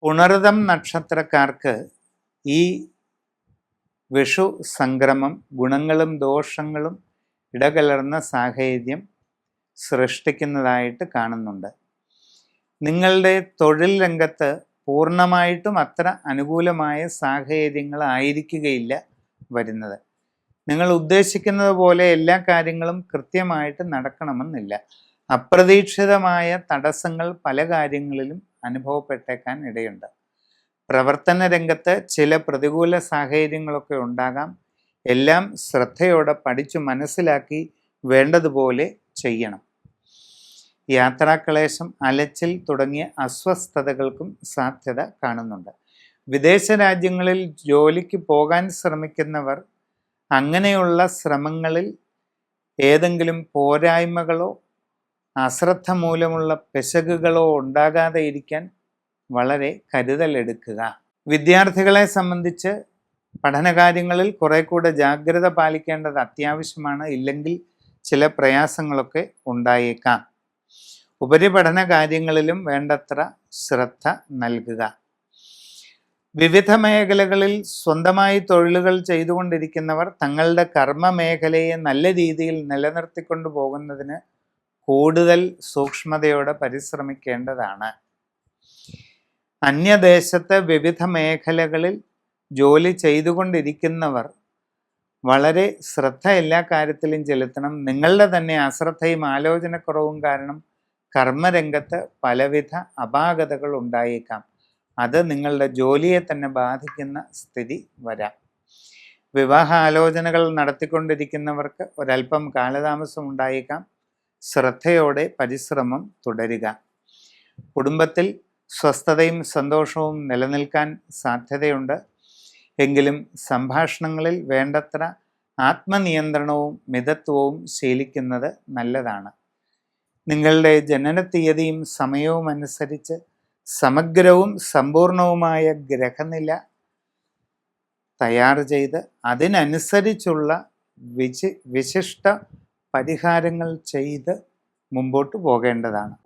പുണർതം നക്ഷത്രക്കാർക്ക് ഈ വിഷു സംക്രമം ഗുണങ്ങളും ദോഷങ്ങളും ഇടകലർന്ന സാഹചര്യം സൃഷ്ടിക്കുന്നതായിട്ട് കാണുന്നുണ്ട്. നിങ്ങളുടെ തൊഴിൽ രംഗത്ത് പൂർണ്ണമായിട്ടും അത്ര അനുകൂലമായ സാഹചര്യങ്ങളായിരിക്കുകയില്ല വരുന്നത്. നിങ്ങൾ ഉദ്ദേശിക്കുന്നത് പോലെ എല്ലാ കാര്യങ്ങളും കൃത്യമായിട്ട് നടക്കണമെന്നില്ല. അപ്രതീക്ഷിതമായ തടസ്സങ്ങൾ പല കാര്യങ്ങളിലും അനുഭവപ്പെട്ടേക്കാൻ ഇടയുണ്ട്. പ്രവർത്തന രംഗത്ത് ചില പ്രതികൂല സാഹചര്യങ്ങളൊക്കെ ഉണ്ടാകാം. എല്ലാം ശ്രദ്ധയോടെ പഠിച്ചു മനസ്സിലാക്കി വേണ്ടതുപോലെ ചെയ്യണം. യാത്രാക്ലേശം, അലച്ചിൽ തുടങ്ങിയ അസ്വസ്ഥതകൾക്കും സാധ്യത കാണുന്നുണ്ട്. വിദേശ രാജ്യങ്ങളിൽ ജോലിക്ക് പോകാൻ ശ്രമിക്കുന്നവർ അങ്ങനെയുള്ള ശ്രമങ്ങളിൽ ഏതെങ്കിലും പോരായ്മകളോ അശ്രദ്ധ മൂലമുള്ള പിശകുകളോ ഉണ്ടാകാതെ ഇരിക്കാൻ വളരെ കരുതലെടുക്കുക. വിദ്യാർത്ഥികളെ സംബന്ധിച്ച് പഠനകാര്യങ്ങളിൽ കുറെ കൂടെ ജാഗ്രത പാലിക്കേണ്ടത് അത്യാവശ്യമാണ്. ഇല്ലെങ്കിൽ ചില പ്രയാസങ്ങളൊക്കെ ഉണ്ടായേക്കാം. ഉപരിപഠന കാര്യങ്ങളിലും വേണ്ടത്ര ശ്രദ്ധ നൽകുക. വിവിധ മേഖലകളിൽ സ്വന്തമായി തൊഴിലുകൾ ചെയ്തുകൊണ്ടിരിക്കുന്നവർ തങ്ങളുടെ കർമ്മ മേഖലയെ നല്ല രീതിയിൽ നിലനിർത്തിക്കൊണ്ടു പോകുന്നതിന് കൂടുതൽ സൂക്ഷ്മതയോടെ പരിശ്രമിക്കേണ്ടതാണ്. അന്യദേശത്തെ വിവിധ മേഖലകളിൽ ജോലി ചെയ്തുകൊണ്ടിരിക്കുന്നവർ വളരെ ശ്രദ്ധ എല്ലാ കാര്യത്തിലും ചെലുത്തണം. നിങ്ങളുടെ തന്നെ അശ്രദ്ധയും ആലോചനക്കുറവും കാരണം കർമ്മരംഗത്ത് പലവിധ അപാകതകൾ ഉണ്ടായേക്കാം. അത് നിങ്ങളുടെ ജോലിയെ തന്നെ ബാധിക്കുന്ന സ്ഥിതി വരാം. വിവാഹ ആലോചനകൾ നടത്തിക്കൊണ്ടിരിക്കുന്നവർക്ക് ഒരല്പം കാലതാമസം ഉണ്ടായേക്കാം. ശ്രദ്ധയോടെ പരിശ്രമം തുടരുക. കുടുംബത്തിൽ സ്വസ്ഥതയും സന്തോഷവും നിലനിൽക്കാൻ സാധ്യതയുണ്ട്. എങ്കിലും സംഭാഷണങ്ങളിൽ വേണ്ടത്ര ആത്മനിയന്ത്രണവും മിതത്വവും ശീലിക്കുന്നത് നല്ലതാണ്. നിങ്ങളുടെ ജനനത്തീയതിയും സമയവും അനുസരിച്ച് സമഗ്രവും സമ്പൂർണവുമായ ഗ്രഹനില തയ്യാർ ചെയ്ത് അതിനനുസരിച്ചുള്ള വിശിഷ്ട പരിഹാരങ്ങൾ ചെയ്ത് മുമ്പോട്ട് പോകേണ്ടതാണ്.